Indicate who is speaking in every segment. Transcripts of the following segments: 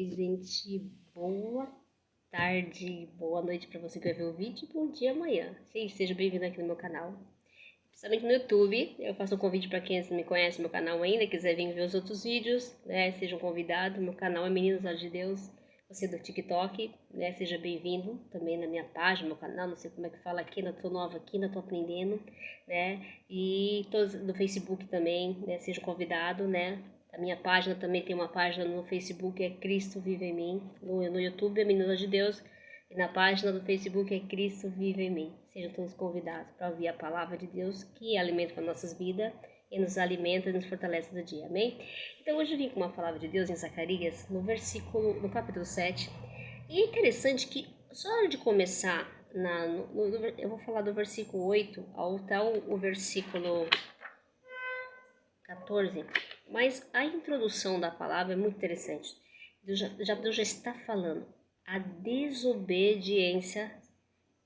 Speaker 1: Gente, boa tarde, boa noite para você que vai ver o vídeo, bom dia amanhã. Gente, seja bem-vindo aqui no meu canal, principalmente no YouTube. Eu faço um convite para quem não me conhece no meu canal ainda, quiser vir ver os outros vídeos, né? Seja um convidado. Meu canal é Meninas Olhos de Deus. Você do TikTok, né? Seja bem-vindo também na minha página, meu canal. Não sei como é que fala aqui, ainda tô nova aqui, ainda tô aprendendo, né? E todos no Facebook também, né? Seja um convidado, né? A minha página também tem uma página no Facebook, é Cristo Vive em Mim. No YouTube é Meninas de Deus. E na página do Facebook é Cristo Vive em Mim. Sejam todos convidados para ouvir a palavra de Deus, que é alimento para nossas vidas e nos alimenta e nos fortalece do dia. Amém? Então hoje eu vim com uma palavra de Deus em Zacarias, no capítulo 7. E é interessante que, só antes de começar, eu vou falar do versículo 8 até o versículo 14, mas a introdução da palavra é muito interessante. Deus já está falando. A desobediência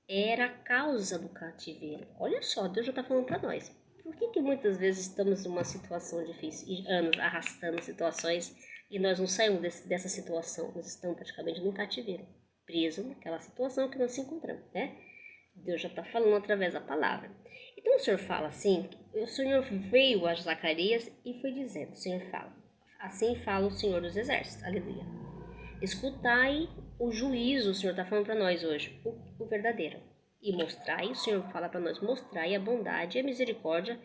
Speaker 1: era a causa do cativeiro. Olha só, Deus já está falando para nós. Por que muitas vezes estamos numa situação difícil, e anos arrastando situações, e nós não saímos dessa situação? Nós estamos praticamente num cativeiro, preso naquela situação que nós nos encontramos, né? Deus já está falando através da palavra. Então o Senhor fala assim, o Senhor veio a Zacarias e foi dizendo, o Senhor fala, assim fala o Senhor dos Exércitos, aleluia. Escutai o juízo, o Senhor está falando para nós hoje, o verdadeiro. E mostrai, o Senhor fala para nós, mostrai a bondade e a misericórdia,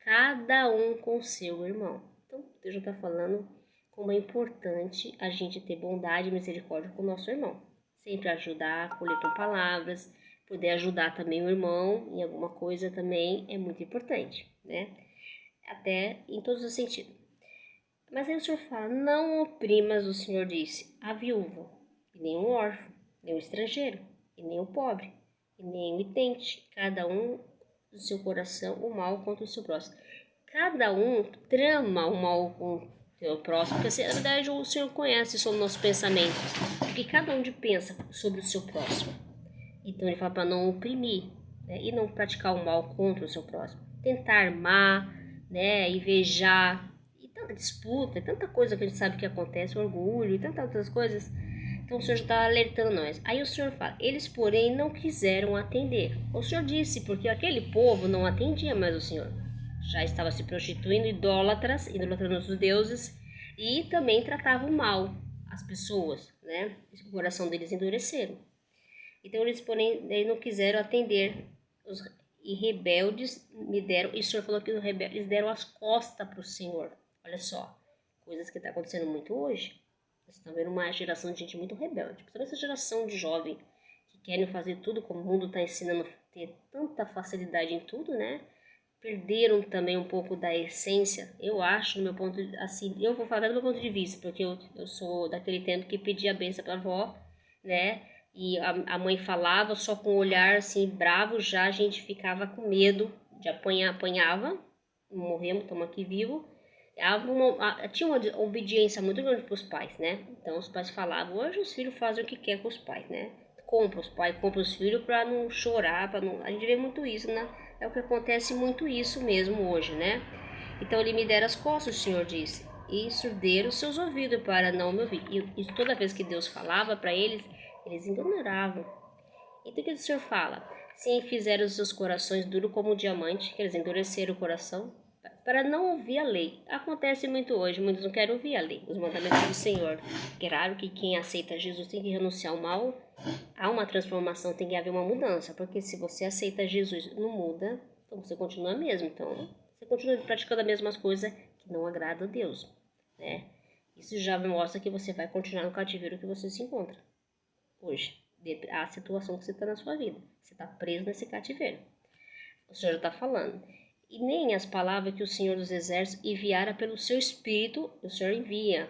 Speaker 1: cada um com seu irmão. Então Deus já está falando como é importante a gente ter bondade e misericórdia com o nosso irmão. Sempre ajudar, acolher com palavras, poder ajudar também o irmão em alguma coisa também é muito importante, né? Até em todos os sentidos. Mas aí o Senhor fala, não oprimas, o Senhor disse, a viúva, e nem o órfão, nem o estrangeiro, e nem o pobre, e nem o itente, cada um do seu coração o mal contra o seu próximo. Cada um trama o mal com o seu próximo, porque na verdade o Senhor conhece sobre nossos pensamentos, porque cada um pensa sobre o seu próximo. Então ele fala para não oprimir, né, e não praticar o mal contra o seu próximo. Tentar armar, né, invejar, e tanta disputa, tanta coisa que a gente sabe que acontece, orgulho e tantas outras coisas. Então o Senhor já está alertando nós. Aí o Senhor fala, eles porém não quiseram atender. O Senhor disse, porque aquele povo não atendia mais o Senhor. Já estava se prostituindo, idolatrando os deuses, e também tratavam mal as pessoas, né? O coração deles endureceram. Então eles, porém, não quiseram atender e rebeldes me deram. E o Senhor falou que os rebeldes deram as costas para o Senhor. Olha só, coisas que está acontecendo muito hoje. Nós estamos vendo uma geração de gente muito rebelde, principalmente essa geração de jovem que querem fazer tudo como o mundo está ensinando, ter tanta facilidade em tudo, né? Perderam também um pouco da essência, eu acho, no meu ponto de, assim, eu vou falar do meu ponto de vista, porque eu sou daquele tempo que pedia a benção para a avó, né? E a mãe falava só com um olhar assim bravo, já a gente ficava com medo de apanhava, morremos, estamos aqui vivos. Tinha uma obediência muito grande para os pais, né? Então os pais falavam, hoje os filhos fazem o que quer com os pais, né? Compra os pais, compra os filhos para não chorar, para não. A gente vê muito isso, né? É o que acontece muito isso mesmo hoje, né? Então ele me dera as costas, o Senhor disse, e surderam os seus ouvidos para não me ouvir. E toda vez que Deus falava para eles, eles ignoravam. Então o que o Senhor fala? Sim, fizeram os seus corações duros como um diamante, que eles endureceram o coração, para não ouvir a lei. Acontece muito hoje, muitos não querem ouvir a lei, os mandamentos do Senhor. Claro que quem aceita Jesus tem que renunciar ao mal, há uma transformação, tem que haver uma mudança, porque se você aceita Jesus e não muda, então você continua mesmo, então você continua praticando as mesmas coisas que não agradam a Deus, né? Isso já mostra que você vai continuar no cativeiro que você se encontra hoje, a situação que você está na sua vida, você está preso nesse cativeiro. O Senhor está falando. E nem as palavras que o Senhor dos Exércitos enviara pelo seu Espírito, o Senhor envia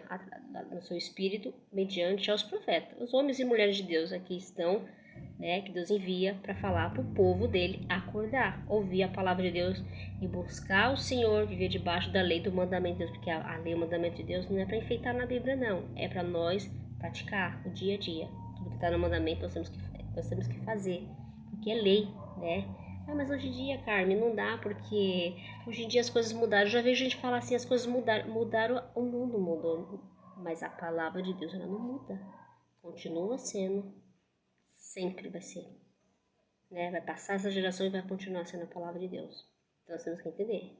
Speaker 1: no seu Espírito mediante aos profetas. Os homens e mulheres de Deus aqui estão, né, que Deus envia para falar para o povo dele acordar, ouvir a palavra de Deus e buscar o Senhor, viver debaixo da lei do mandamento de Deus, porque a lei, o mandamento de Deus não é para enfeitar na Bíblia, não, é para nós praticar o dia a dia. Tudo que está no mandamento nós temos que fazer, porque é lei, né? Ah, mas hoje em dia, Carmen, não dá, porque hoje em dia as coisas mudaram. Eu já vejo gente falar assim, as coisas mudaram, o mundo mudou. Mas a palavra de Deus, ela não muda. Continua sendo, sempre vai ser. Né? Vai passar essa geração e vai continuar sendo a palavra de Deus. Então nós temos que entender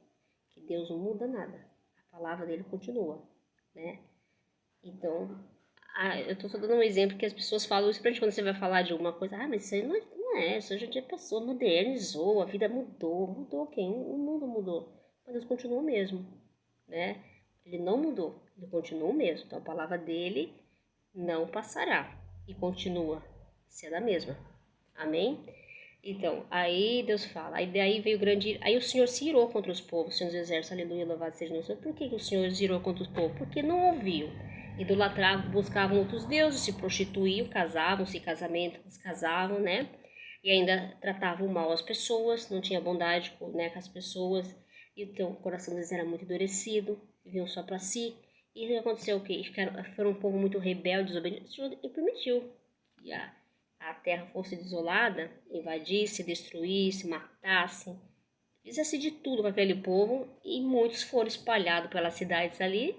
Speaker 1: que Deus não muda nada. A palavra dele continua, né? Então, eu tô só dando um exemplo que as pessoas falam isso pra gente quando você vai falar de alguma coisa. Ah, mas isso aí não é, isso hoje em dia a pessoa modernizou, a vida mudou. Mudou quem? O mundo mudou. Mas Deus continua o mesmo, né? Ele não mudou, ele continua o mesmo. Então a palavra dele não passará e continua sendo a mesma. Amém? Então, aí Deus fala, aí daí veio o grande... Aí o Senhor se irou contra os povos, Senhor dos exércitos, aleluia, louvado seja o Senhor. Por que o Senhor se irou contra os povos? Porque não ouviu. Idolatravam, buscavam outros deuses, se prostituíam, casavam, se casamento, se casavam, né? E ainda tratavam mal as pessoas, não tinha bondade, né, com as pessoas. Então o coração deles era muito endurecido, viviam só para si. E aconteceu o quê? Foram um povo muito rebelde, desobediente. O Senhor permitiu que a terra fosse desolada, invadisse, destruísse, matasse, fizesse de tudo com aquele povo, e muitos foram espalhados pelas cidades ali,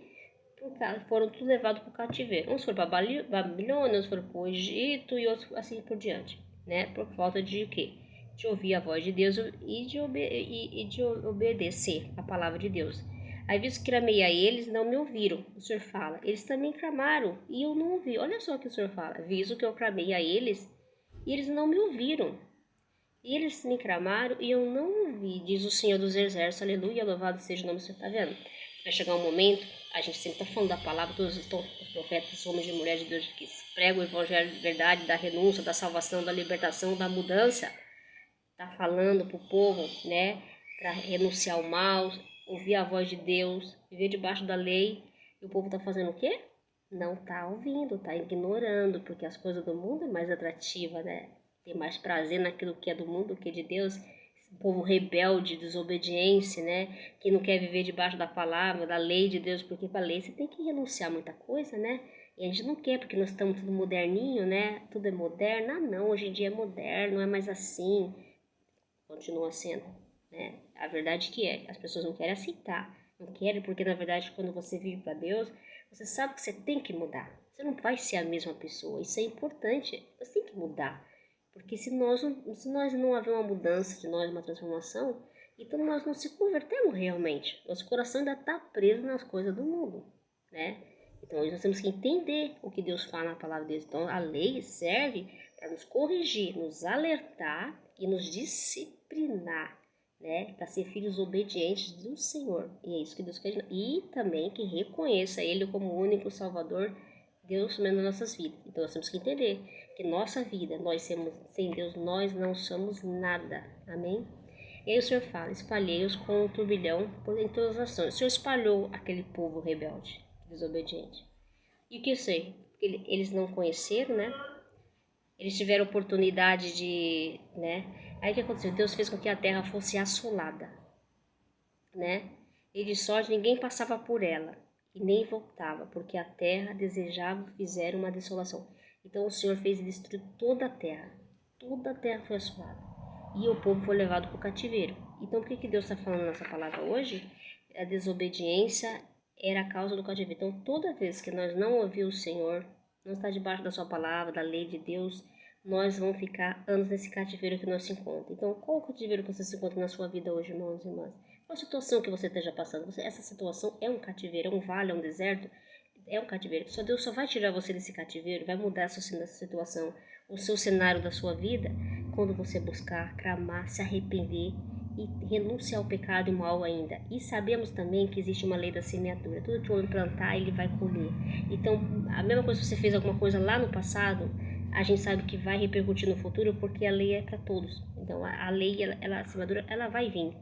Speaker 1: foram tudo levados para o cativeiro. Uns foram para Babilônia, uns foram para o Egito e outros assim por diante, né? Por falta de quê? De ouvir a voz de Deus e de obedecer a palavra de Deus. Aí visto que clamei a eles, não me ouviram. O Senhor fala, eles também clamaram e eu não ouvi. Olha só o que o Senhor fala, visto que eu clamei a eles e eles não me ouviram. E eles me clamaram e eu não ouvi, diz o Senhor dos Exércitos, aleluia, louvado seja o nome do Senhor. Tá vendo? Vai chegar um momento, a gente sempre está falando da palavra, todos estão, os profetas, homens e mulheres de Deus que pregam o evangelho de verdade, da renúncia, da salvação, da libertação, da mudança. Tá falando pro povo, né, para renunciar ao mal, ouvir a voz de Deus, viver debaixo da lei. E o povo tá fazendo o quê? Não tá ouvindo, tá ignorando, porque as coisas do mundo é mais atrativa, né? Tem mais prazer naquilo que é do mundo do que de Deus. Esse povo rebelde, desobediência, né? Que não quer viver debaixo da palavra, da lei de Deus, porque para lei você tem que renunciar a muita coisa, né? E a gente não quer, porque nós estamos tudo moderninho, né? Tudo é moderno. Ah, não, hoje em dia é moderno, não é mais assim. Continua sendo, né? A verdade que é, as pessoas não querem aceitar, não querem, porque na verdade quando você vive para Deus, você sabe que você tem que mudar. Você não vai ser a mesma pessoa, isso é importante, você tem que mudar. Porque se nós não haver uma mudança de nós, uma transformação, então nós não se convertemos realmente. Nosso coração ainda está preso nas coisas do mundo, né? Então hoje nós temos que entender o que Deus fala na palavra de Deus. Então a lei serve para nos corrigir, nos alertar e nos disciplinar, né? Para ser filhos obedientes do Senhor. E é isso que Deus quer. E também que reconheça Ele como o único Salvador, Deus mesmo nas nossas vidas. Então nós temos que entender que nossa vida, sem Deus, nós não somos nada. Amém? E aí o Senhor fala, espalhei-os com um turbilhão em todas as ações. O Senhor espalhou aquele povo rebelde, desobediente. E o que eu sei? Eles não conheceram, né? Eles tiveram oportunidade de, né? Aí o que aconteceu? Deus fez com que a terra fosse assolada, né? E de sorte ninguém passava por ela e nem voltava, porque a terra desejava fizeram uma desolação. Então o Senhor fez destruir toda a terra foi assolada e o povo foi levado para o cativeiro. Então o que Deus está falando nessa palavra hoje? A desobediência era a causa do cativeiro. Então toda vez que nós não ouvimos o Senhor, não está debaixo da sua palavra, da lei de Deus, nós vamos ficar anos nesse cativeiro que nós se encontramos. Então, qual o cativeiro que você se encontra na sua vida hoje, irmãos e irmãs? Qual a situação que você esteja passando? Essa situação é um cativeiro, é um vale, é um deserto? É um cativeiro. Só Deus só vai tirar você desse cativeiro, vai mudar essa situação, o seu cenário da sua vida, quando você buscar, clamar, se arrepender e renunciar ao pecado e mal ainda. E sabemos também que existe uma lei da semeadura. Tudo que o homem plantar, ele vai colher. Então, a mesma coisa que você fez alguma coisa lá no passado, a gente sabe que vai repercutir no futuro, porque a lei é para todos. Então, a lei, a semeadura, ela vai vir.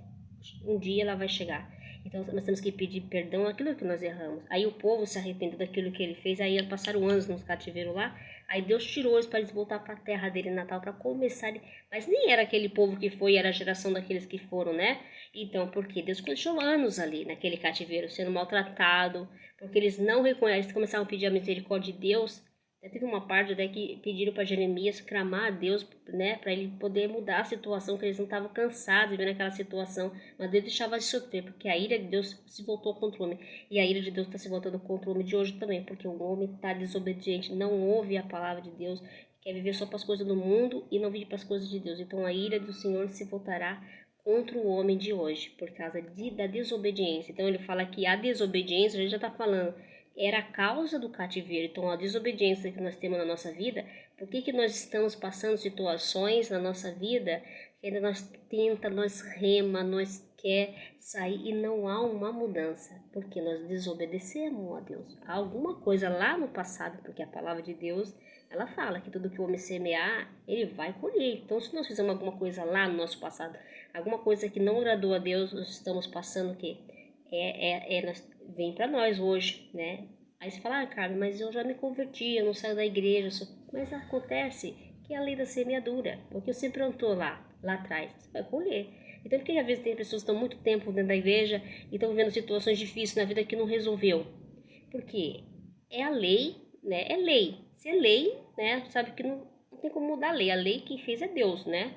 Speaker 1: Um dia ela vai chegar. Então, nós temos que pedir perdão aquilo que nós erramos. Aí o povo se arrependeu daquilo que ele fez. Aí passaram anos nos cativeiros lá. Aí Deus tirou eles para eles voltar para a terra dele natal, para começar. Mas nem era aquele povo que foi, era a geração daqueles que foram, né? Então, porque Deus deixou anos ali naquele cativeiro, sendo maltratado. Porque eles não reconhecem, eles começaram a pedir a misericórdia de Deus. Teve uma parte até que pediram para Jeremias clamar a Deus, né, para ele poder mudar a situação, que eles não estavam cansados de ver naquela situação, mas Deus deixava de sofrer, porque a ira de Deus se voltou contra o homem, e a ira de Deus está se voltando contra o homem de hoje também, porque o homem está desobediente, não ouve a palavra de Deus, quer viver só para as coisas do mundo e não vive para as coisas de Deus. Então a ira do Senhor se voltará contra o homem de hoje, por causa da desobediência. Então ele fala que a desobediência, a gente já está falando, era a causa do cativeiro. Então, a desobediência que nós temos na nossa vida, por que nós estamos passando situações na nossa vida que ainda nós tenta, nós rema, nós quer sair e não há uma mudança? Porque nós desobedecemos a Deus. Há alguma coisa lá no passado, porque a palavra de Deus, ela fala que tudo que o homem semear, ele vai colher. Então, se nós fizermos alguma coisa lá no nosso passado, alguma coisa que não agradou a Deus, nós estamos passando o quê? Vem para nós hoje, né? Aí você fala, Carmen, mas eu já me converti, eu não saio da igreja. Mas acontece que é a lei da semeadura, porque você plantou lá atrás, você vai colher. Então, por que às vezes tem pessoas que estão muito tempo dentro da igreja e estão vivendo situações difíceis na vida que não resolveu? Porque é a lei, né? É lei. Se é lei, né? Sabe que não tem como mudar a lei. A lei quem fez é Deus, né?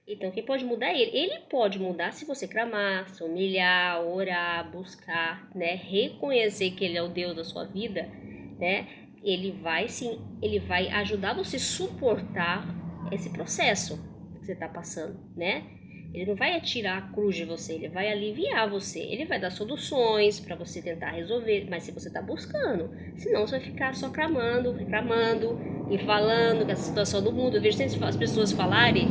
Speaker 1: Então, quem pode mudar é ele. Ele pode mudar se você clamar, se humilhar, orar, buscar, né? Reconhecer que ele é o Deus da sua vida, né? Ele vai, sim, ele vai ajudar você a suportar esse processo que você está passando, né? Ele não vai atirar a cruz de você, ele vai aliviar você. Ele vai dar soluções para você tentar resolver, mas se você está buscando, senão você vai ficar só clamando, reclamando e falando que essa situação do mundo. Eu vejo sempre as pessoas falarem,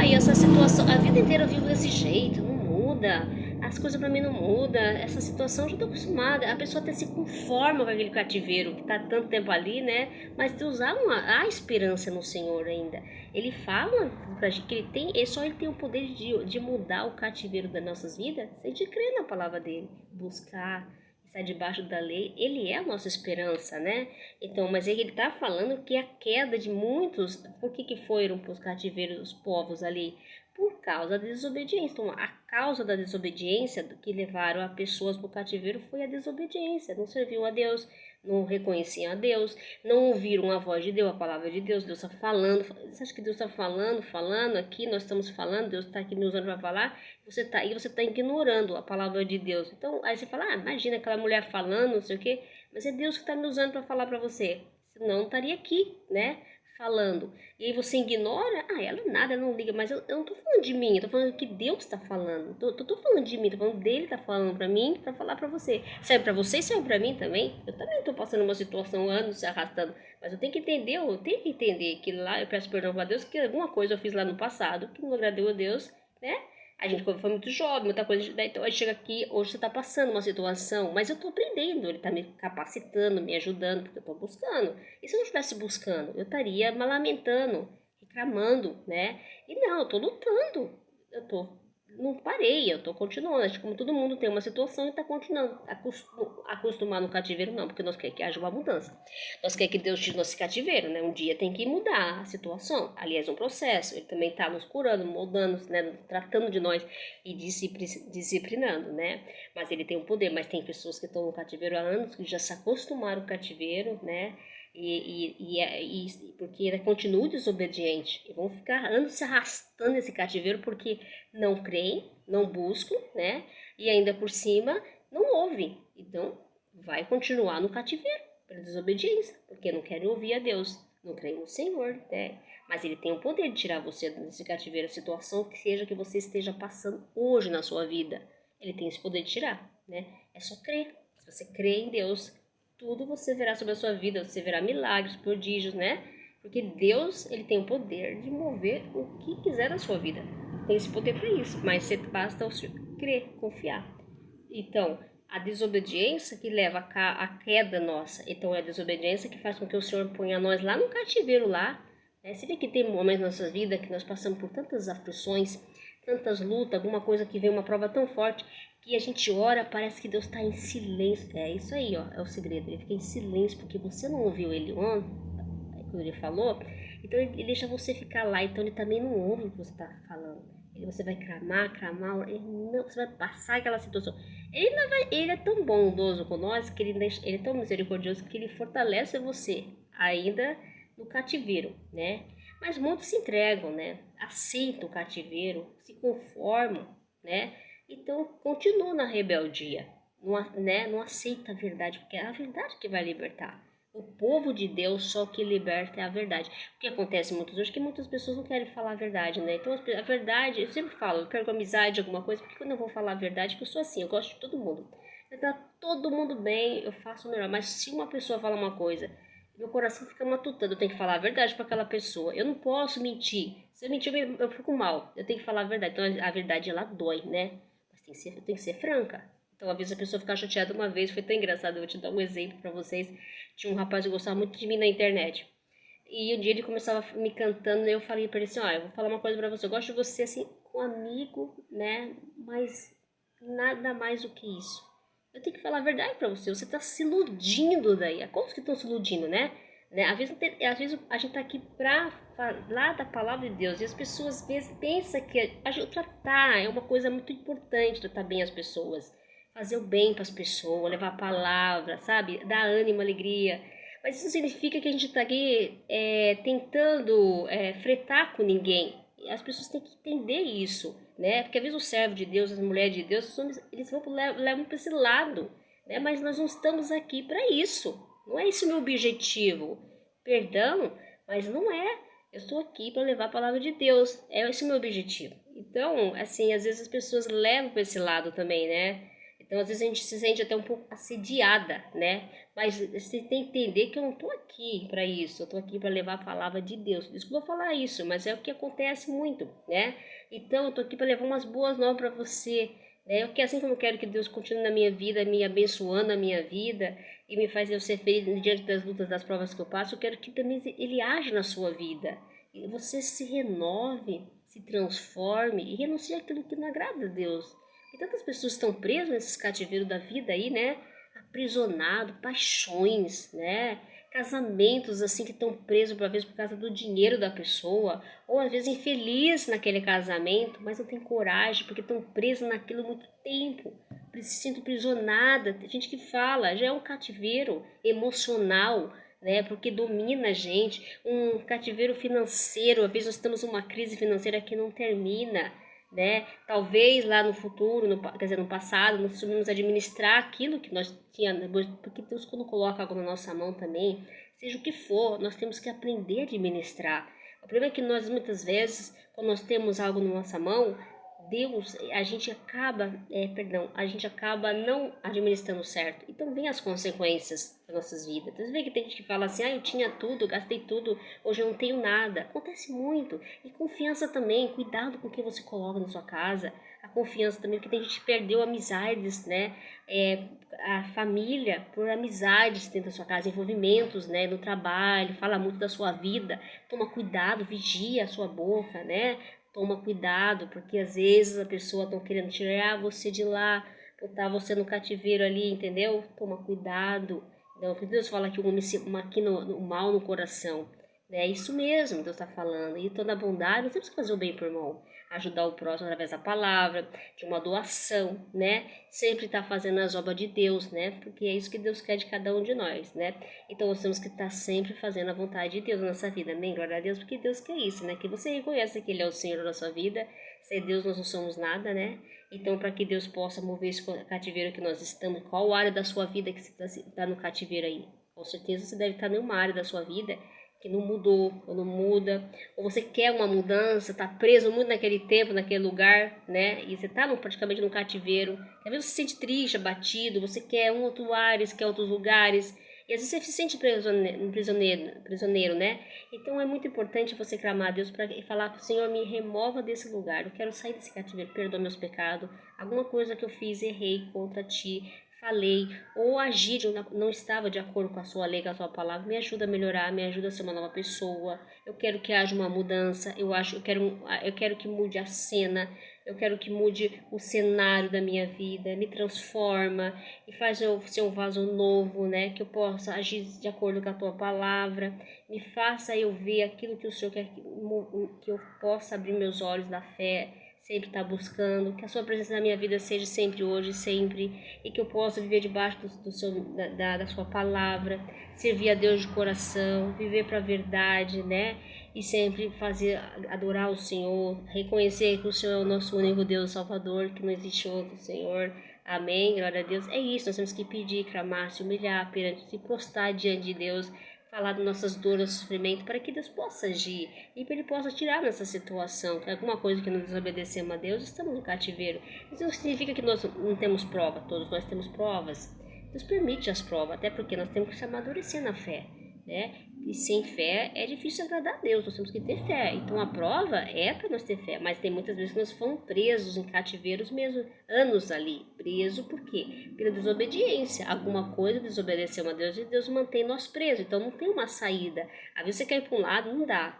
Speaker 1: e essa situação, a vida inteira eu vivo desse jeito, não muda, as coisas para mim não mudam, essa situação eu já estou acostumada. A pessoa até se conforma com aquele cativeiro que está tanto tempo ali, né? Mas Deus há esperança no Senhor ainda. Ele fala pra gente que ele tem o poder de mudar o cativeiro das nossas vidas se a gente crer na palavra dele, buscar, estar debaixo da lei. Ele é a nossa esperança, né? Então, mas ele está falando que a queda de muitos, por que foram para os cativeiros os povos ali? Por causa da desobediência. Então, a causa da desobediência que levaram a pessoas para o cativeiro foi a desobediência. Não serviam a Deus, não reconheciam a Deus, não ouviram a voz de Deus, a palavra de Deus. Deus está falando. Você acha que Deus está falando aqui? Nós estamos falando, Deus está aqui nos usando para falar. Você está ignorando a palavra de Deus. Então, aí você fala, imagina aquela mulher falando, não sei o quê. Mas é Deus que está me usando para falar para você. Senão, estaria aqui, né? Falando. E aí você ignora, ela nada, ela não liga, mas eu não tô falando de mim, eu tô falando que Deus está falando. Tô falando de mim, tô falando dele, tá falando pra mim, pra falar pra você. Serve pra você e serve pra mim também. Eu também tô passando uma situação anos se arrastando, mas eu tenho que entender que lá eu peço perdão pra Deus, que alguma coisa eu fiz lá no passado que não agradou a Deus, né? A gente foi muito jovem, muita coisa. Então a gente chega aqui, hoje você tá passando uma situação, mas eu tô aprendendo, ele tá me capacitando, me ajudando, porque eu tô buscando. E se eu não estivesse buscando, eu estaria me lamentando, reclamando, né? E não, eu tô lutando, não parei, eu tô continuando. Acho que como todo mundo tem uma situação e tá continuando. Acostumar no cativeiro, não, porque nós queremos que haja uma mudança. Nós queremos que Deus tire nosso cativeiro, né? Um dia tem que mudar a situação. Aliás, é um processo. Ele também tá nos curando, moldando, né? Tratando de nós e disciplinando, né? Mas ele tem um poder. Mas tem pessoas que estão no cativeiro há anos, que já se acostumaram com o cativeiro, né? Porque ele continua desobediente e vão ficar anos se arrastando nesse cativeiro porque não creem, não buscam, né? E ainda por cima não ouvem. Então vai continuar no cativeiro pela desobediência, porque não querem ouvir a Deus, não creem no Senhor, né? Mas ele tem o poder de tirar você desse cativeiro, a situação que seja que você esteja passando hoje na sua vida. Ele tem esse poder de tirar, né? É só crer. Se você crê em Deus, tudo você verá sobre a sua vida, você verá milagres, prodígios, né? Porque Deus, ele tem o poder de mover o que quiser na sua vida. Tem esse poder para isso, mas você basta crer, confiar. Então, a desobediência que leva à queda nossa. Então, é a desobediência que faz com que o Senhor ponha nós lá no cativeiro lá. Né? Você vê que tem momentos na nossa vida que nós passamos por tantas aflições, tantas lutas, alguma coisa que vem uma prova tão forte que a gente ora, parece que Deus está em silêncio. É isso aí, ó, é o segredo. Ele fica em silêncio porque você não ouviu ele ontem, quando ele falou. Então ele deixa você ficar lá. Então ele também não ouve o que você está falando. Você vai clamar, você vai passar aquela situação. Ele é tão bondoso com nós, que ele é tão misericordioso que ele fortalece você ainda no cativeiro, né? Mas muitos se entregam, né? Aceitam o cativeiro, se conformam, né? Então continuam na rebeldia, não aceita a verdade, porque é a verdade que vai libertar. O povo de Deus só o que liberta é a verdade. O que acontece muitas vezes é que muitas pessoas não querem falar a verdade, né? Então a verdade, eu sempre falo, eu perco amizade, alguma coisa, porque quando eu vou falar a verdade, porque eu sou assim, eu gosto de todo mundo. Tá todo mundo bem, eu faço o melhor. Mas se uma pessoa fala uma coisa, meu coração fica matutando, eu tenho que falar a verdade para aquela pessoa. Eu não posso mentir. Se eu mentir, eu fico mal. Eu tenho que falar a verdade. Então a verdade ela dói, né? Mas tem que ser franca. Então, às vezes a pessoa fica chateada uma vez, foi tão engraçado, eu vou te dar um exemplo para vocês. Tinha um rapaz que gostava muito de mim na internet. E um dia ele começava me cantando, e eu falei para ele assim, ó, eu vou falar uma coisa para você, eu gosto de você assim, com amigo, né? Mas nada mais do que isso. Eu tenho que falar a verdade pra você. Você tá se iludindo daí. Há quantos que estão se iludindo, né? Às vezes a gente tá aqui pra falar da palavra de Deus. E as pessoas às vezes pensam que a gente tratar é uma coisa muito importante, tratar bem as pessoas. Fazer o bem para as pessoas, levar a palavra, sabe? Dar ânimo, alegria. Mas isso não significa que a gente tá aqui tentando fretar com ninguém. As pessoas têm que entender isso, né? Porque às vezes o servo de Deus, as mulheres de Deus, eles levam para esse lado, né? Mas nós não estamos aqui para isso. Não é esse o meu objetivo. Perdão, mas não é. Eu estou aqui para levar a palavra de Deus. É esse o meu objetivo. Então, assim, às vezes as pessoas levam para esse lado também, né? Então, às vezes a gente se sente até um pouco assediada, né? Mas você tem que entender que eu não estou aqui para isso. Eu estou aqui para levar a palavra de Deus. Desculpa falar isso, mas é o que acontece muito, né? Então, eu estou aqui para levar umas boas novas para você, né? Assim como eu quero que Deus continue na minha vida, me abençoando a minha vida e me faz eu ser feliz diante das lutas, das provas que eu passo, eu quero que também Ele age na sua vida. E você se renove, se transforme e renuncie àquilo que não agrada a Deus. E tantas pessoas estão presas nesses cativeiros da vida aí, né? Aprisionado, paixões, né? Casamentos assim que estão presos por vezes por causa do dinheiro da pessoa, ou às vezes infeliz naquele casamento, mas não tem coragem porque estão presos naquilo há muito tempo. Se sentem aprisionada. Tem gente que fala, já é um cativeiro emocional, né? Porque domina a gente, um cativeiro financeiro. Às vezes nós estamos numa crise financeira que não termina, né? Talvez lá no futuro, quer dizer, no passado, nós sabemos administrar aquilo que nós tínhamos, porque Deus quando coloca algo na nossa mão também, seja o que for, nós temos que aprender a administrar. O problema é que nós muitas vezes, quando nós temos algo na nossa mão, Deus, a gente acaba não administrando certo. Então vem as consequências das nossas vidas. Você vê que tem gente que fala assim, eu tinha tudo, gastei tudo, hoje eu não tenho nada. Acontece muito. E confiança também, cuidado com o que você coloca na sua casa. A confiança também, porque tem gente que perdeu amizades, né? A família por amizades dentro da sua casa, envolvimentos, né? No trabalho, fala muito da sua vida. Toma cuidado, vigia a sua boca, né? Toma cuidado, porque às vezes a pessoa está querendo tirar você de lá, botar você no cativeiro ali, entendeu? Toma cuidado. Então, Deus fala que o homem se maquina o mal no coração. É isso mesmo, Deus está falando. E toda bondade, nós temos que fazer o bem por irmão. Ajudar o próximo através da palavra, de uma doação, né? Sempre estar fazendo as obras de Deus, né? Porque é isso que Deus quer de cada um de nós, né? Então nós temos que estar sempre fazendo a vontade de Deus na nossa vida, amém? Glória a Deus, porque Deus quer isso, né? Que você reconheça que Ele é o Senhor da sua vida. Sem Deus nós não somos nada, né? Então, para que Deus possa mover esse cativeiro que nós estamos, qual área da sua vida que você está no cativeiro aí? Com certeza você deve estar em uma área da sua vida que não mudou, ou não muda, ou você quer uma mudança, tá preso muito naquele tempo, naquele lugar, né? E você tá praticamente no cativeiro. Às vezes você se sente triste, abatido, você quer um outro ar, você quer outros lugares. E às vezes você se sente prisioneiro, né? Então é muito importante você clamar a Deus para falar, Senhor, me remova desse lugar. Eu quero sair desse cativeiro, perdoa meus pecados. Alguma coisa que eu fiz, errei contra ti, falei ou agi, não estava de acordo com a sua lei, com a sua palavra, me ajuda a melhorar, me ajuda a ser uma nova pessoa. Eu quero que haja uma mudança, eu quero que mude a cena, eu quero que mude o cenário da minha vida, me transforma e faz eu ser um vaso novo, né? Que eu possa agir de acordo com a tua palavra, me faça eu ver aquilo que o Senhor quer que eu possa abrir meus olhos da fé, sempre estar buscando, que a sua presença na minha vida seja sempre hoje, sempre, e que eu possa viver debaixo da sua palavra, servir a Deus de coração, viver para a verdade, né? E sempre fazer, adorar o Senhor, reconhecer que o Senhor é o nosso único Deus Salvador, que não existe outro Senhor. Amém, glória a Deus. É isso, nós temos que pedir, clamar, se humilhar perante, se prostrar diante de Deus, falar das nossas dores, sofrimento, para que Deus possa agir e para Ele possa tirar nessa situação, que alguma coisa que nos desobedecemos a Deus, estamos no cativeiro. Isso não significa que nós não temos prova, todos nós temos provas. Deus permite as provas, até porque nós temos que se amadurecer na fé, né? E sem fé é difícil agradar a Deus, nós temos que ter fé. Então a prova é para nós ter fé, mas tem muitas vezes que nós fomos presos em cativeiros mesmo, anos ali, preso por quê? Pela desobediência. Alguma coisa desobedeceu a Deus e Deus mantém nós presos, então não tem uma saída. Às vezes você quer ir para um lado, não dá.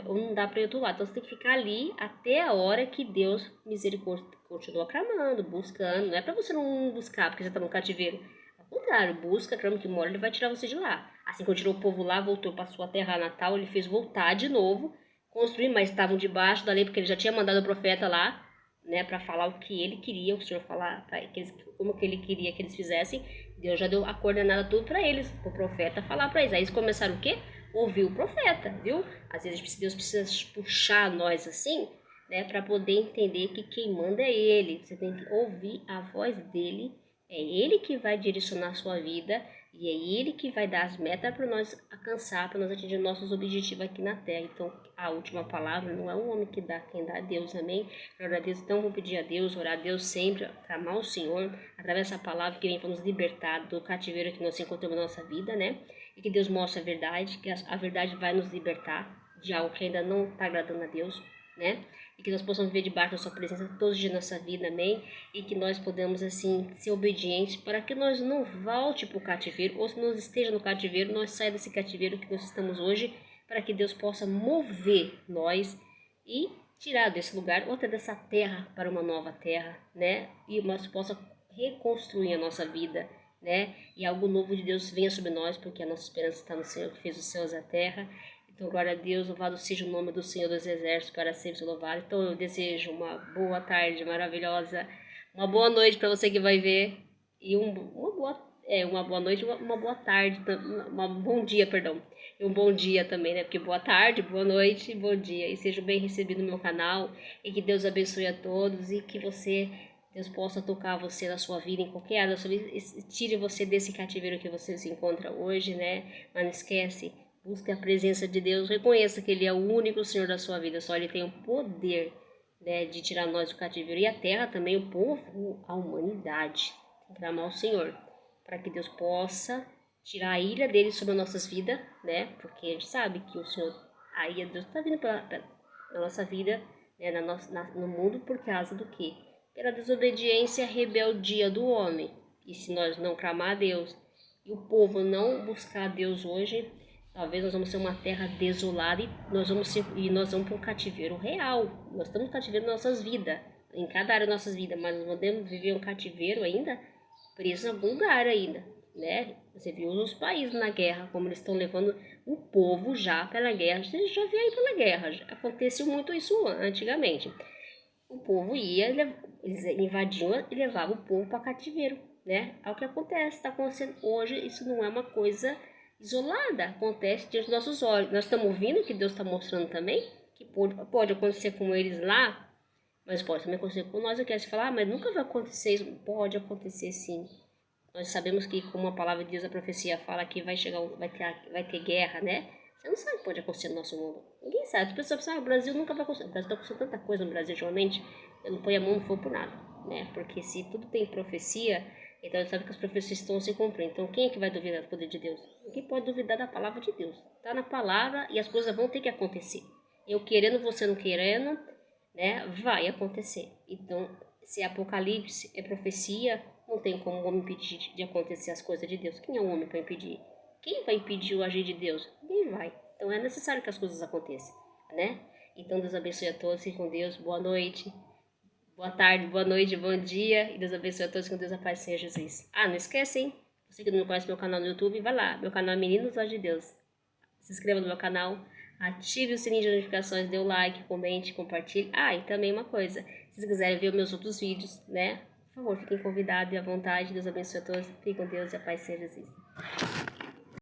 Speaker 1: Não dá para ir outro lado, então você tem que ficar ali até a hora que Deus, misericórdia, continua clamando, buscando. Não é para você não buscar porque já está no cativeiro. Ao contrário, busca, clama que mora, Ele vai tirar você de lá. Assim que tirou o povo lá, voltou para sua terra natal, Ele fez voltar de novo, construir, mas estavam debaixo da lei, porque Ele já tinha mandado o profeta lá, né, para falar o que Ele queria, o Senhor falar para eles, como que Ele queria que eles fizessem. Deus já deu a coordenada tudo para eles, o profeta falar para eles. Aí eles começaram o quê? Ouvir o profeta, viu? Às vezes Deus precisa puxar nós assim, né, para poder entender que quem manda é Ele. Você tem que ouvir a voz dele. É Ele que vai direcionar a sua vida e é Ele que vai dar as metas para nós alcançar, para nós atingir nossos objetivos aqui na Terra. Então, a última palavra não é um homem que dá, quem dá é Deus, amém? Glória a Deus. Então, vamos pedir a Deus, orar a Deus sempre, clamar o Senhor, através dessa palavra que vem para nos libertar do cativeiro que nós encontramos na nossa vida, né? E que Deus mostre a verdade, que a verdade vai nos libertar de algo que ainda não está agradando a Deus, né? E que nós possamos viver debaixo da sua presença todos os dias da nossa vida, amém? E que nós podemos, assim, ser obedientes para que nós não volte para o cativeiro, ou se nós esteja no cativeiro, nós saia desse cativeiro que nós estamos hoje, para que Deus possa mover nós e tirar desse lugar, ou até dessa terra para uma nova terra, né? E nós possa reconstruir a nossa vida, né? E algo novo de Deus venha sobre nós, porque a nossa esperança está no Senhor que fez os céus e a terra. Então, glória a Deus, louvado seja o nome do Senhor dos Exércitos, para sempre ser louvado. Então, eu desejo uma boa tarde maravilhosa, uma boa noite para você que vai ver, e uma boa noite, uma boa tarde, um bom dia, perdão, e um bom dia também, né? Porque boa tarde, boa noite e bom dia. E seja bem recebido no meu canal, e que Deus abençoe a todos, e que Deus possa tocar você na sua vida, em qualquer área da sua vida, tire você desse cativeiro que você se encontra hoje, né? Mas não esquece, busque a presença de Deus, reconheça que Ele é o único Senhor da sua vida, só Ele tem o poder, né, de tirar nós do cativeiro. E a terra também, o povo, a humanidade, tem que clamar ao Senhor, para que Deus possa tirar a ira dele sobre as nossas vidas, né? Porque a gente sabe que o Senhor, a ira de Deus está vindo na nossa vida, né, no mundo, por causa do quê? Pela desobediência e rebeldia do homem. E se nós não clamar a Deus e o povo não buscar a Deus hoje, talvez nós vamos ser uma terra desolada e nós vamos para um cativeiro real. Nós estamos no cativeiro nas nossas vidas, em cada área das nossas vidas, mas nós podemos viver um cativeiro ainda, preso em algum lugar ainda, né? Você viu os países na guerra, como eles estão levando o povo já pela guerra. Você já viu aí pela guerra, aconteceu muito isso antigamente. O povo ia, eles invadiam e levavam o povo para cativeiro, né? É o que acontece, está acontecendo hoje. Isso não é uma coisa isolada, acontece diante dos nossos olhos. Nós estamos ouvindo que Deus está mostrando também, que pode acontecer com eles lá, mas pode também acontecer com nós aqui. Você fala, mas nunca vai acontecer isso. Pode acontecer sim. Nós sabemos que, como a palavra de Deus, a profecia fala que vai ter guerra, né? Você não sabe o que pode acontecer no nosso mundo. Ninguém sabe. As pessoas pensam, o Brasil nunca vai acontecer. O Brasil está acontecendo tanta coisa no Brasil ultimamente, eu não ponho a mão no fogo por nada, né? Porque se tudo tem profecia, então a gente sabe que as profecias estão se cumprindo. Então quem é que vai duvidar do poder de Deus? Ninguém pode duvidar da palavra de Deus. Está na palavra e as coisas vão ter que acontecer. Eu querendo, você não querendo, né? Vai acontecer. Então, se é Apocalipse, é profecia, não tem como o homem impedir de acontecer as coisas de Deus. Quem é o homem para impedir? Quem vai impedir o agir de Deus? Ninguém vai. Então é necessário que as coisas aconteçam, né? Então Deus abençoe a todos, fiquem com Deus, boa noite, boa tarde, boa noite, bom dia, e Deus abençoe a todos, com Deus a paz, Senhor Jesus. Ah, não esquece, hein? Você que não conhece meu canal no YouTube, vai lá, meu canal é Meninos Olhos de Deus. Se inscreva no meu canal, Ative o sininho de notificações, dê o like, comente, compartilhe. Ah, e também uma coisa, se vocês quiserem ver meus outros vídeos, né? Por favor, fiquem convidados e à vontade. Deus abençoe a todos. Fiquem com Deus e a paz seja Jesus.